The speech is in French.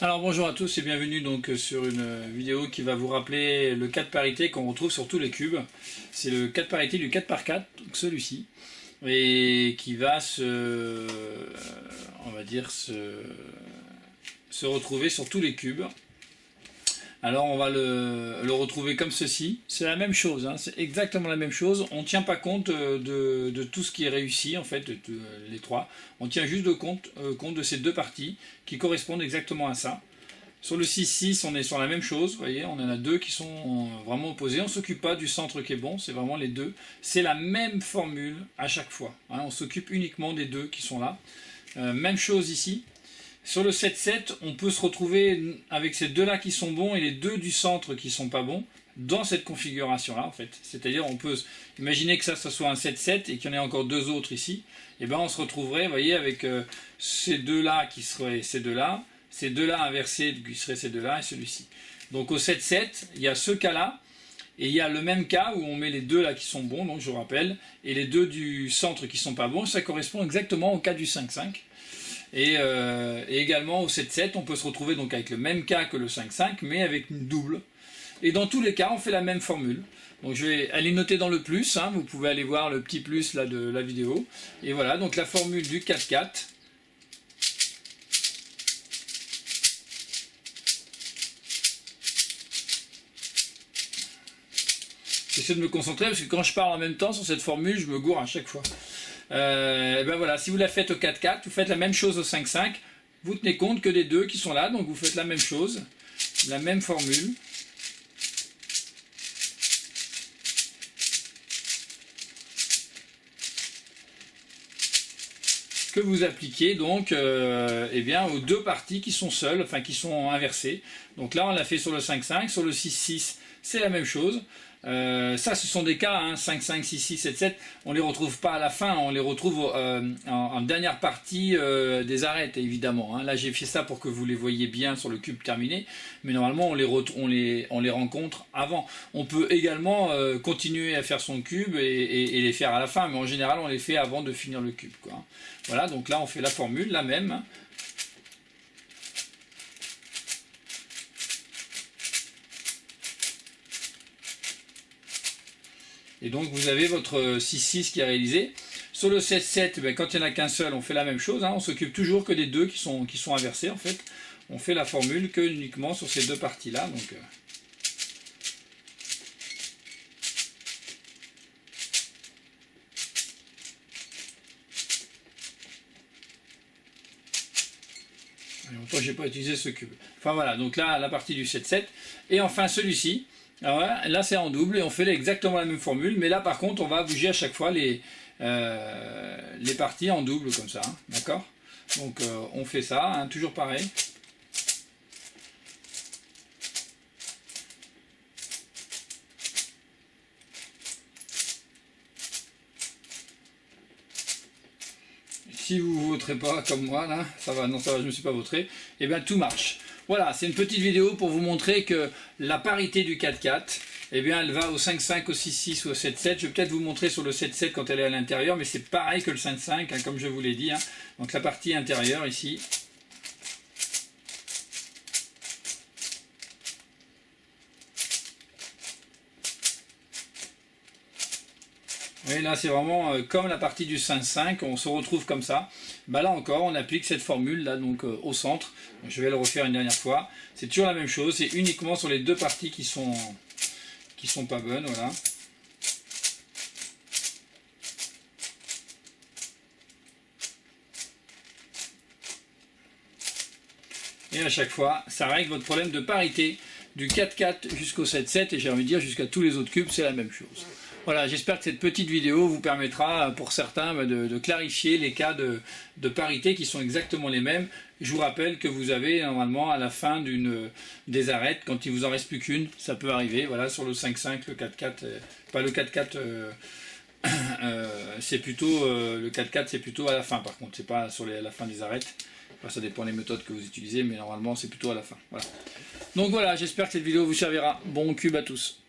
Alors bonjour à tous et bienvenue donc sur une vidéo qui va vous rappeler le cas de parité qu'on retrouve sur tous les cubes. C'est le cas de parité du 4×4, donc celui-ci, et qui va on va dire se retrouver sur tous les cubes. Alors on va le retrouver comme ceci, c'est la même chose, hein, c'est exactement la même chose, on ne tient pas compte de tout ce qui est réussi en fait, les trois, on tient juste compte de ces deux parties qui correspondent exactement à ça. Sur le 6-6 on est sur la même chose, vous voyez, on en a deux qui sont vraiment opposés, on ne s'occupe pas du centre qui est bon, c'est vraiment les deux, c'est la même formule à chaque fois, hein, on s'occupe uniquement des deux qui sont là, même chose ici. Sur le 7-7, on peut se retrouver avec ces deux-là qui sont bons et les deux du centre qui ne sont pas bons dans cette configuration-là, en fait. C'est-à-dire, on peut imaginer que ça soit un 7-7 et qu'il y en ait encore deux autres ici. Et bien, on se retrouverait, vous voyez, avec ces deux-là qui seraient ces deux-là inversés qui seraient ces deux-là et celui-ci. Donc, au 7-7, il y a ce cas-là. Et il y a le même cas où on met les deux là qui sont bons, donc je vous rappelle, et les deux du centre qui ne sont pas bons. Ça correspond exactement au cas du 5-5. Et également au 7-7, on peut se retrouver donc avec le même cas que le 5-5, mais avec une double. Et dans tous les cas, on fait la même formule. Donc elle est notée dans le plus, hein, vous pouvez aller voir le petit plus là de la vidéo. Et voilà, donc la formule du 4-4. J'essaie de me concentrer parce que quand je parle en même temps sur cette formule, je me gourre à chaque fois. Et ben voilà, si vous la faites au 4-4, vous faites la même chose au 5-5, vous tenez compte que des deux qui sont là, donc vous faites la même chose, la même formule. Que vous appliquez donc eh bien, aux deux parties qui sont seules, enfin qui sont inversées. Donc là on l'a fait sur le 5-5, sur le 6-6 c'est la même chose. Ça ce sont des cas, hein, 5-5, 6-6, 7-7, on ne les retrouve pas à la fin, on les retrouve en dernière partie des arêtes évidemment. Hein. Là j'ai fait ça pour que vous les voyiez bien sur le cube terminé, mais normalement on les rencontre avant. On peut également continuer à faire son cube et les faire à la fin, mais en général on les fait avant de finir le cube, quoi. Voilà, donc là on fait la formule, la même. Hein. Et donc vous avez votre 6-6 qui est réalisé. Sur le 7-7, ben, quand il n'y en a qu'un seul, on fait la même chose. Hein. On s'occupe toujours que des deux qui sont inversés en fait. On fait la formule que uniquement sur ces deux parties-là. Donc, longtemps que je n'ai pas utilisé ce cube. Enfin voilà, donc là la partie du 7-7. Et enfin celui-ci. Alors là c'est en double et on fait exactement la même formule, mais là par contre on va bouger à chaque fois les parties en double comme ça, hein, d'accord? Donc on fait ça, hein, toujours pareil. Si vous ne voterez pas comme moi, là, ça va, non ça va, je ne me suis pas voté, et bien tout marche. Voilà, c'est une petite vidéo pour vous montrer que la parité du 4-4, eh bien, elle va au 5-5, au 6-6 ou au 7-7. Je vais peut-être vous montrer sur le 7-7 quand elle est à l'intérieur, mais c'est pareil que le 5-5, hein, comme je vous l'ai dit. Hein. Donc la partie intérieure ici. Et là, c'est vraiment comme la partie du 5-5, on se retrouve comme ça. Bah là encore, on applique cette formule là donc au centre. Je vais le refaire une dernière fois. C'est toujours la même chose, c'est uniquement sur les deux parties qui sont pas bonnes, voilà. Et à chaque fois, ça règle votre problème de parité du 4-4 jusqu'au 7-7 et j'ai envie de dire jusqu'à tous les autres cubes, c'est la même chose. Voilà, j'espère que cette petite vidéo vous permettra pour certains de clarifier les cas de parité qui sont exactement les mêmes. Je vous rappelle que vous avez normalement à la fin des arêtes, quand il vous en reste plus qu'une, ça peut arriver, voilà, sur le 5-5, le 4-4, pas le 4-4, c'est plutôt, le 4-4 c'est plutôt à la fin par contre, c'est pas sur la fin des arêtes. Enfin, ça dépend des méthodes que vous utilisez, mais normalement c'est plutôt à la fin. Voilà. Donc voilà, j'espère que cette vidéo vous servira. Bon cube à tous.